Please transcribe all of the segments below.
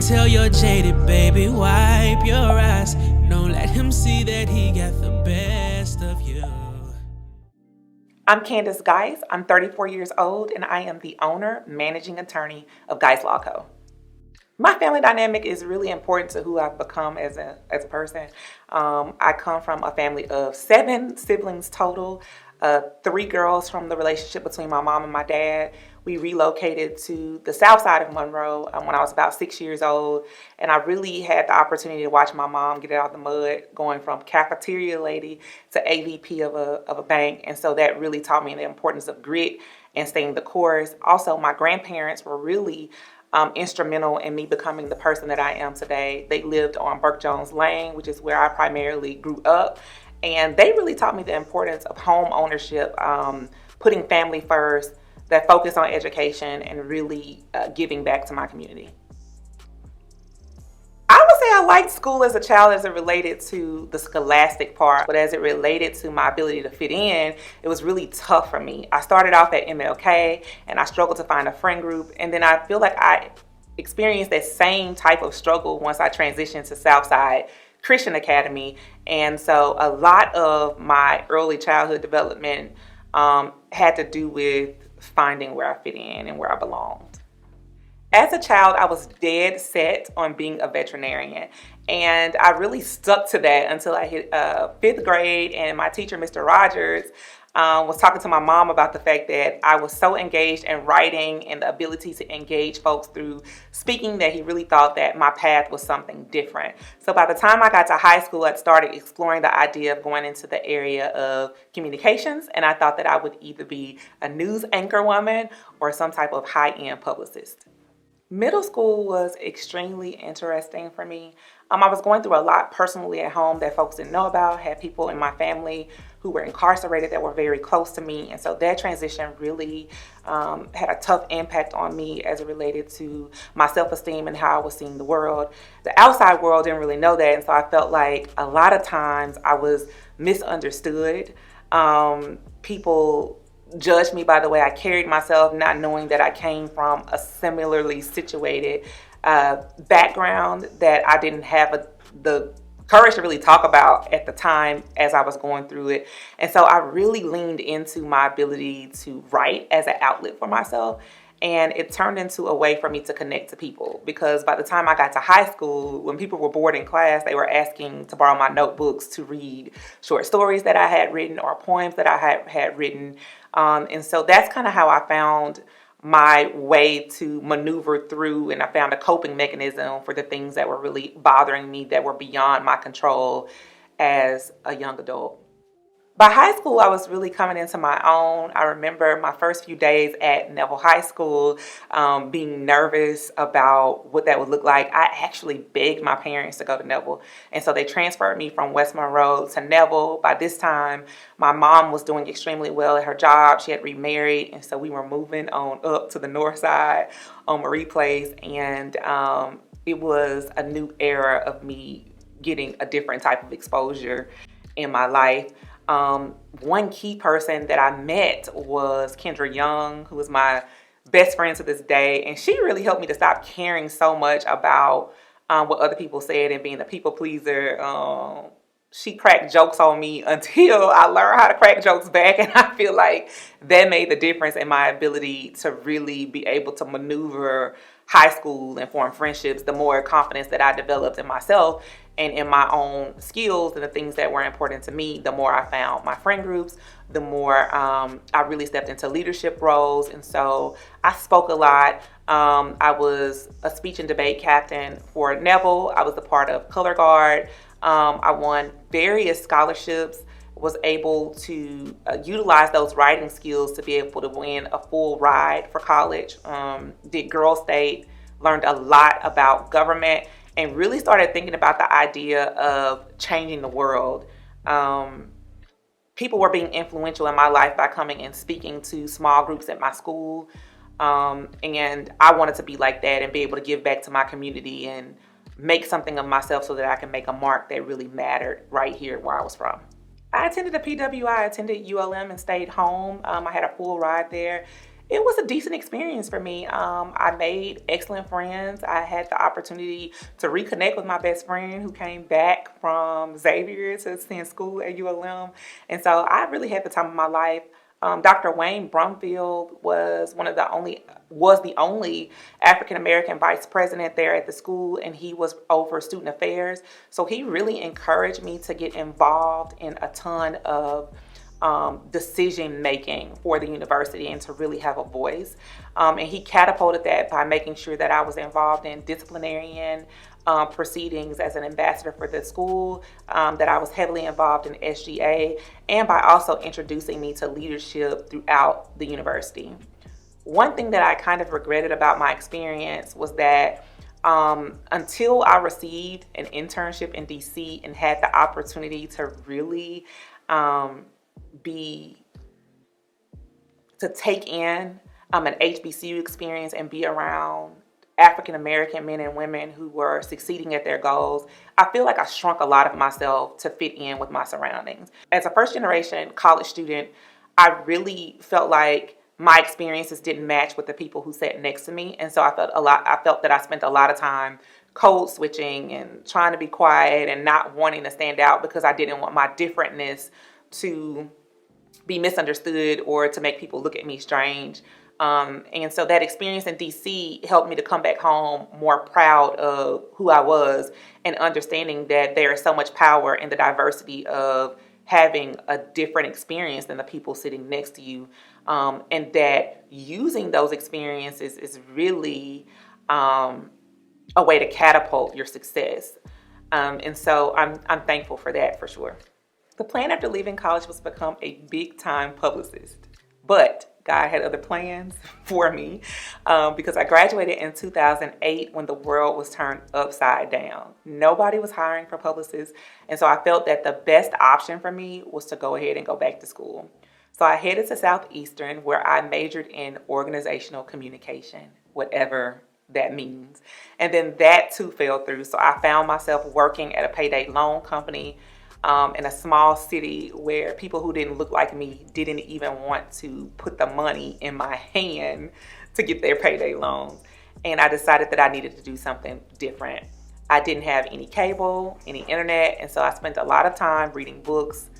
tell you're jaded, baby, wipe your eyes. Don't let him see that he got the best of you. I'm Kandice Guice. I'm 34 years old, and I am the owner, managing attorney of Guice Law Co. My family dynamic is really important to who I've become as a person. I come from a family of 7 siblings total, 3 girls from the relationship between my mom and my dad. We relocated to the south side of Monroe when I was about 6 years old, and I really had the opportunity to watch my mom get it out of the mud, going from cafeteria lady to AVP of a bank, and so that really taught me the importance of grit and staying the course. Also, my grandparents were really instrumental in me becoming the person that I am today. They lived on Burke Jones Lane, which is where I primarily grew up, and they really taught me the importance of home ownership, putting family first, that focus on education, and really giving back to my community. I would say I liked school as a child as it related to the scholastic part, but as it related to my ability to fit in, it was really tough for me. I started off at MLK and I struggled to find a friend group, and then I feel like I experienced that same type of struggle once I transitioned to Southside Christian Academy. And so a lot of my early childhood development had to do with finding where I fit in and where I belonged. As a child, I was dead set on being a veterinarian, and I really stuck to that until I hit 5th grade, and my teacher, Mr. Rogers, was talking to my mom about the fact that I was so engaged in writing and the ability to engage folks through speaking that he really thought that my path was something different. So by the time I got to high school, I'd started exploring the idea of going into the area of communications, and I thought that I would either be a news anchor woman or some type of high-end publicist. Middle school was extremely interesting for me. I was going through a lot personally at home that folks didn't know about. Had people in my family who were incarcerated that were very close to me. And so that transition really had a tough impact on me as it related to my self-esteem and how I was seeing the world. The outside world didn't really know that. And so I felt like a lot of times I was misunderstood. People judged me by the way I carried myself, not knowing that I came from a similarly situated background that I didn't have the courage to really talk about at the time as I was going through it. And so I really leaned into my ability to write as an outlet for myself. And it turned into a way for me to connect to people, because by the time I got to high school, when people were bored in class, they were asking to borrow my notebooks to read short stories that I had written or poems that I had written. And so that's kind of how I found my way to maneuver through, and I found a coping mechanism for the things that were really bothering me that were beyond my control as a young adult. By high school, I was really coming into my own. I remember my first few days at Neville High School, being nervous about what that would look like. I actually begged my parents to go to Neville, and so they transferred me from West Monroe to Neville. By this time, my mom was doing extremely well at her job. She had remarried, and so we were moving on up to the north side on Marie Place, and it was a new era of me getting a different type of exposure in my life. One key person that I met was Kendra Young, who is my best friend to this day. And she really helped me to stop caring so much about what other people said and being a people pleaser. She cracked jokes on me until I learned how to crack jokes back. And I feel like that made the difference in my ability to really be able to maneuver high school and form friendships. The more confidence that I developed in myself and in my own skills and the things that were important to me, the more I found my friend groups, the more I really stepped into leadership roles. And so I spoke a lot. I was a speech and debate captain for Neville. I was a part of Color Guard. I won various scholarships, was able to utilize those writing skills to be able to win a full ride for college. Did Girl State, learned a lot about government, and really started thinking about the idea of changing the world. People were being influential in my life by coming and speaking to small groups at my school. And I wanted to be like that and be able to give back to my community and make something of myself so that I can make a mark that really mattered right here where I was from. I attended the PWI, I attended ULM and stayed home. I had a full ride there. It was a decent experience for me. I made excellent friends. I had the opportunity to reconnect with my best friend who came back from Xavier to attend school at ULM. And so I really had the time of my life. Dr. Wayne Brumfield was the only African American vice president there at the school, and he was over student affairs. So he really encouraged me to get involved in a ton of decision making for the university and to really have a voice. And he catapulted that by making sure that I was involved in disciplinarian proceedings as an ambassador for the school, that I was heavily involved in SGA, and by also introducing me to leadership throughout the university. One thing that I kind of regretted about my experience was that until I received an internship in DC and had the opportunity to really take in an HBCU experience and be around African American men and women who were succeeding at their goals, I feel like I shrunk a lot of myself to fit in with my surroundings. As a first generation college student, I really felt like my experiences didn't match with the people who sat next to me. And so I felt that I spent a lot of time code switching and trying to be quiet and not wanting to stand out because I didn't want my differentness to be misunderstood or to make people look at me strange. And so that experience in DC helped me to come back home more proud of who I was and understanding that there is so much power in the diversity of having a different experience than the people sitting next to you. And that using those experiences is really a way to catapult your success. And so I'm thankful for that for sure. The plan after leaving college was to become a big-time publicist, but God had other plans for me because I graduated in 2008 when the world was turned upside down. Nobody was hiring for publicists, and so I felt that the best option for me was to go ahead and go back to school. So I headed to Southeastern where I majored in organizational communication, whatever that means. And then that too fell through, so I found myself working at a payday loan company in a small city where people who didn't look like me didn't even want to put the money in my hand to get their payday loans. And I decided that I needed to do something different. I didn't have any cable, any internet, and so I spent a lot of time reading books.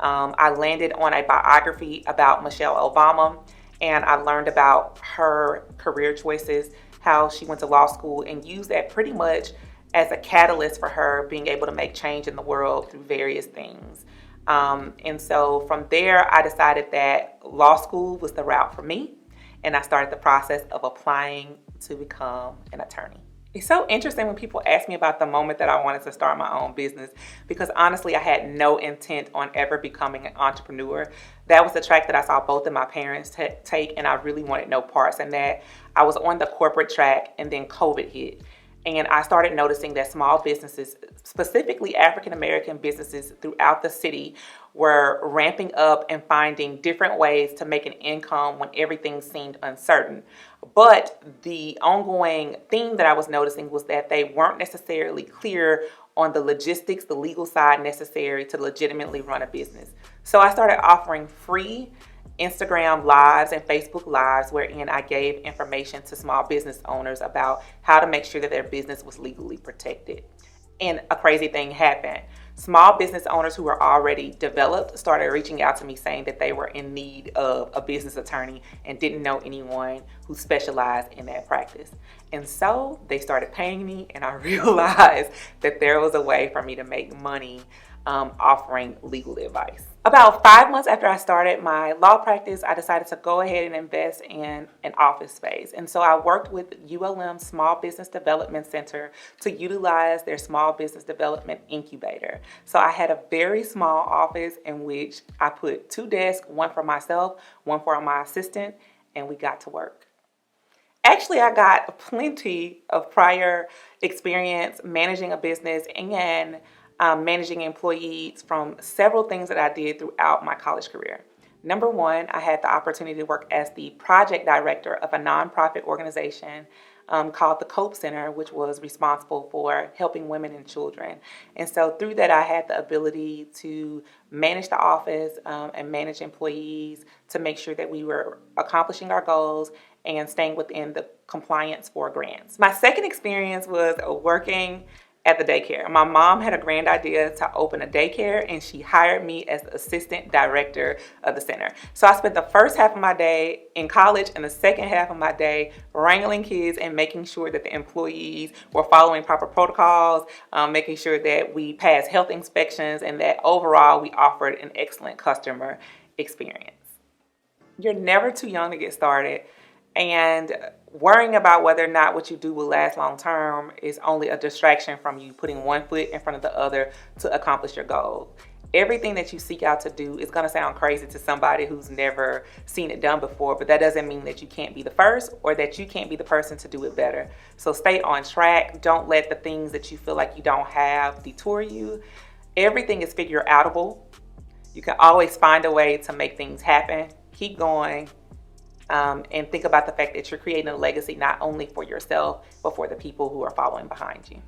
I landed on a biography about Michelle Obama, and I learned about her career choices, how she went to law school, and used that pretty much as a catalyst for her being able to make change in the world through various things. And so from there, I decided that law school was the route for me, and I started the process of applying to become an attorney. It's so interesting when people ask me about the moment that I wanted to start my own business, because honestly, I had no intent on ever becoming an entrepreneur. That was the track that I saw both of my parents take, and I really wanted no parts in that. I was on the corporate track, and then COVID hit. And I started noticing that small businesses, specifically African-American businesses throughout the city, were ramping up and finding different ways to make an income when everything seemed uncertain. But the ongoing theme that I was noticing was that they weren't necessarily clear on the logistics, the legal side necessary to legitimately run a business. So I started offering free Instagram lives and Facebook lives wherein I gave information to small business owners about how to make sure that their business was legally protected. And a crazy thing happened. Small business owners who were already developed started reaching out to me saying that they were in need of a business attorney and didn't know anyone who specialized in that practice. And so they started paying me, and I realized that there was a way for me to make money offering legal advice. About 5 months after I started my law practice, I decided to go ahead and invest in an office space. And so I worked with ULM Small Business Development Center to utilize their small business development incubator. So I had a very small office in which I put 2 desks, one for myself, one for my assistant, and we got to work. Actually, I got plenty of prior experience managing a business and managing employees from several things that I did throughout my college career. Number one, I had the opportunity to work as the project director of a nonprofit organization called the Cope Center, which was responsible for helping women and children. And so through that, I had the ability to manage the office and manage employees to make sure that we were accomplishing our goals and staying within the compliance for grants. My second experience was working at the daycare. My mom had a grand idea to open a daycare, and she hired me as the assistant director of the center. So I spent the first half of my day in college and the second half of my day wrangling kids and making sure that the employees were following proper protocols, making sure that we passed health inspections, and that overall we offered an excellent customer experience. You're never too young to get started, and worrying about whether or not what you do will last long term is only a distraction from you putting one foot in front of the other to accomplish your goal. Everything that you seek out to do is going to sound crazy to somebody who's never seen it done before, but that doesn't mean that you can't be the first or that you can't be the person to do it better. So stay on track. Don't let the things that you feel like you don't have detour you. Everything is figure outable. You can always find a way to make things happen. Keep going. And think about the fact that you're creating a legacy not only for yourself, but for the people who are following behind you.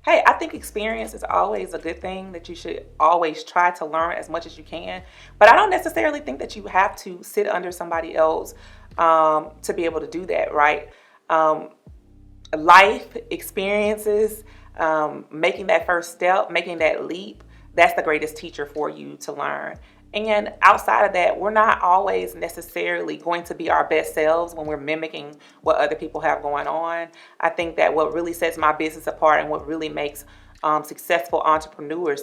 Hey, I think experience is always a good thing, that you should always try to learn as much as you can. But I don't necessarily think that you have to sit under somebody else to be able to do that, right? Life experiences, making that first step, making that leap, that's the greatest teacher for you to learn. And outside of that, we're not always necessarily going to be our best selves when we're mimicking what other people have going on. I think that what really sets my business apart and what really makes successful entrepreneurs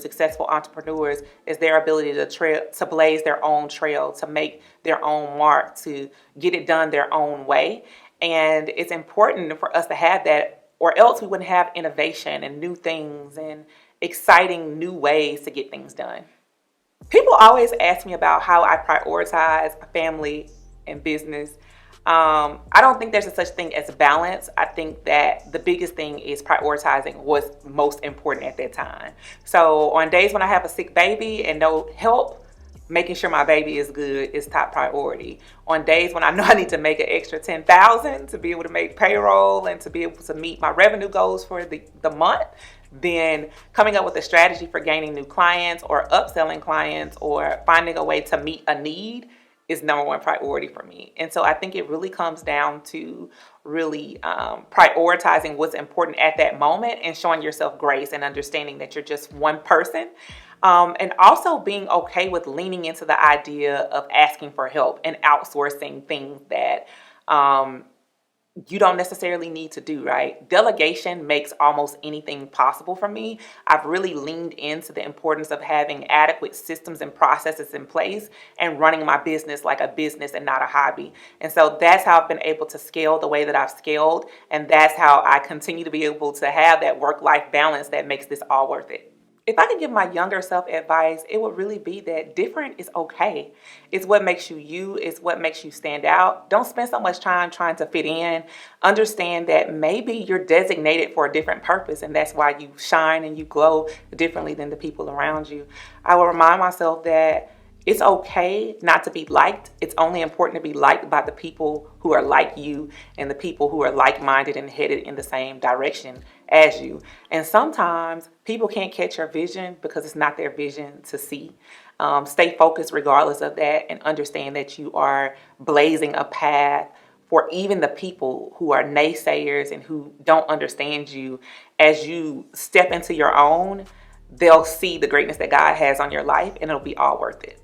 is their ability to blaze their own trail, to make their own mark, to get it done their own way. And it's important for us to have that, or else we wouldn't have innovation and new things and exciting new ways to get things done. People always ask me about how I prioritize family and business. I don't think there's a such thing as balance. I think that the biggest thing is prioritizing what's most important at that time. So on days when I have a sick baby and no help, making sure my baby is good is top priority. On days when I know I need to make an extra $10,000 to be able to make payroll and to be able to meet my revenue goals for the month, then coming up with a strategy for gaining new clients or upselling clients or finding a way to meet a need is number one priority for me. And so I think it really comes down to really prioritizing what's important at that moment and showing yourself grace and understanding that you're just one person. And also being okay with leaning into the idea of asking for help and outsourcing things that you don't necessarily need to do, right? Delegation makes almost anything possible for me. I've really leaned into the importance of having adequate systems and processes in place and running my business like a business and not a hobby. And so that's how I've been able to scale the way that I've scaled. And that's how I continue to be able to have that work-life balance that makes this all worth it. If I could give my younger self advice, it would really be that different is okay. It's what makes you you. It's what makes you stand out. Don't spend so much time trying to fit in. Understand that maybe you're designated for a different purpose, and that's why you shine and you glow differently than the people around you. I will remind myself that it's okay not to be liked. It's only important to be liked by the people who are like you and the people who are like-minded and headed in the same direction as you. And sometimes people can't catch your vision because it's not their vision to see. Stay focused regardless of that and understand that you are blazing a path for even the people who are naysayers and who don't understand you. As you step into your own, they'll see the greatness that God has on your life, and it'll be all worth it.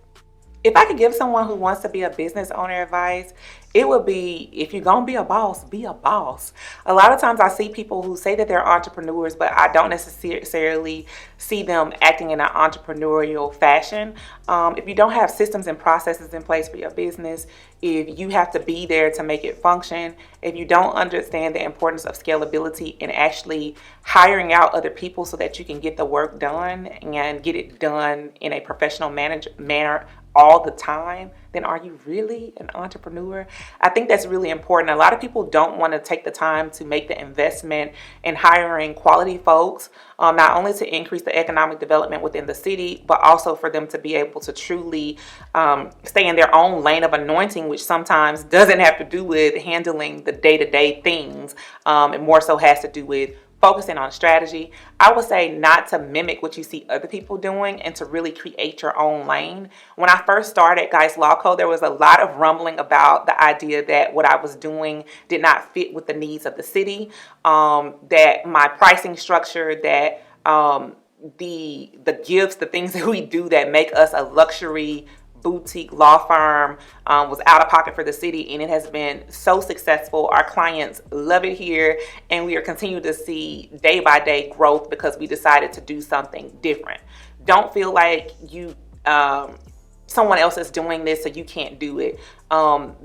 If I could give someone who wants to be a business owner advice, it would be, if you're going to be a boss, be a boss. A lot of times I see people who say that they're entrepreneurs, but I don't necessarily see them acting in an entrepreneurial fashion. If you don't have systems and processes in place for your business, if you have to be there to make it function, if you don't understand the importance of scalability and actually hiring out other people so that you can get the work done and get it done in a professional manner all the time, then are you really an entrepreneur? I think that's really important. A lot of people don't want to take the time to make the investment in hiring quality folks, not only to increase the economic development within the city, but also for them to be able to truly stay in their own lane of anointing, which sometimes doesn't have to do with handling the day-to-day things. It more so has to do with focusing on strategy. I would say not to mimic what you see other people doing and to really create your own lane. When I first started Guice Law Co., there was a lot of rumbling about the idea that what I was doing did not fit with the needs of the city, that my pricing structure, that the gifts, the things that we do that make us a luxury boutique law firm was out of pocket for the city, and it has been so successful. Our clients love it here, and we are continuing to see day by day growth because we decided to do something different. Don't feel like you someone else is doing this so you can't do it.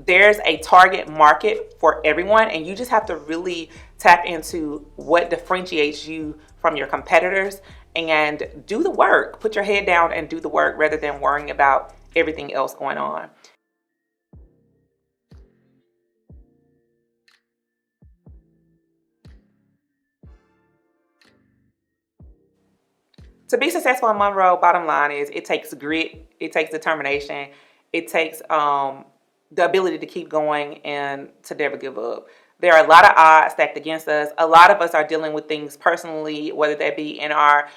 There's a target market for everyone, and you just have to really tap into what differentiates you from your competitors and do the work. Put your head down and do the work rather than worrying about everything else going on. To be successful in Monroe, bottom line is it takes grit, it takes determination, it takes the ability to keep going and to never give up. There are a lot of odds stacked against us. A lot of us are dealing with things personally, whether that be in our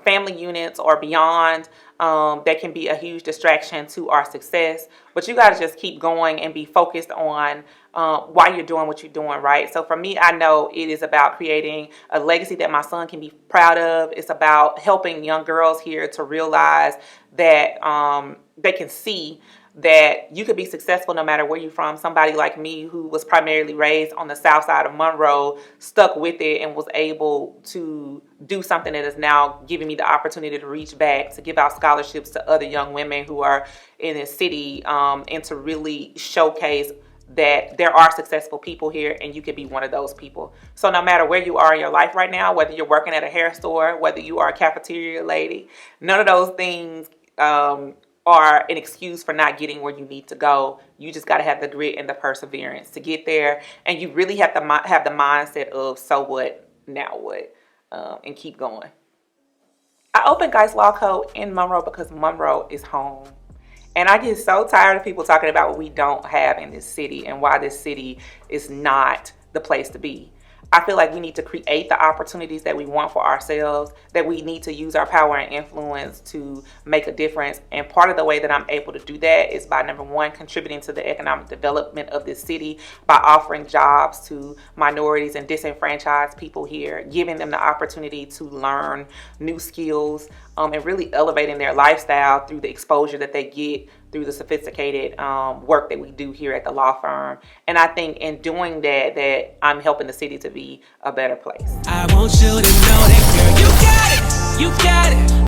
family units or beyond, that can be a huge distraction to our success. But you got to just keep going and be focused on why you're doing what you're doing, right? So for me, I know it is about creating a legacy that my son can be proud of. It's about helping young girls here to realize that they can see that you could be successful no matter where you're from. Somebody like me who was primarily raised on the south side of Monroe stuck with it and was able to do something that is now giving me the opportunity to reach back, to give out scholarships to other young women who are in the city, and to really showcase that there are successful people here and you can be one of those people. So no matter where you are in your life right now, whether you're working at a hair store, whether you are a cafeteria lady, none of those things are an excuse for not getting where you need to go. You just got to have the grit and the perseverance to get there, and you really have to have the mindset of so what, now what, and keep going. I opened Guice Law Co. in Monroe because Monroe is home. And I get so tired of people talking about what we don't have in this city and why this city is not the place to be. I feel like we need to create the opportunities that we want for ourselves, that we need to use our power and influence to make a difference. And part of the way that I'm able to do that is by, number one, contributing to the economic development of this city by offering jobs to minorities and disenfranchised people here, giving them the opportunity to learn new skills, and really elevating their lifestyle through the exposure that they get through the sophisticated work that we do here at the law firm. And I think in doing that, that I'm helping the city to be a better place. I want you to know that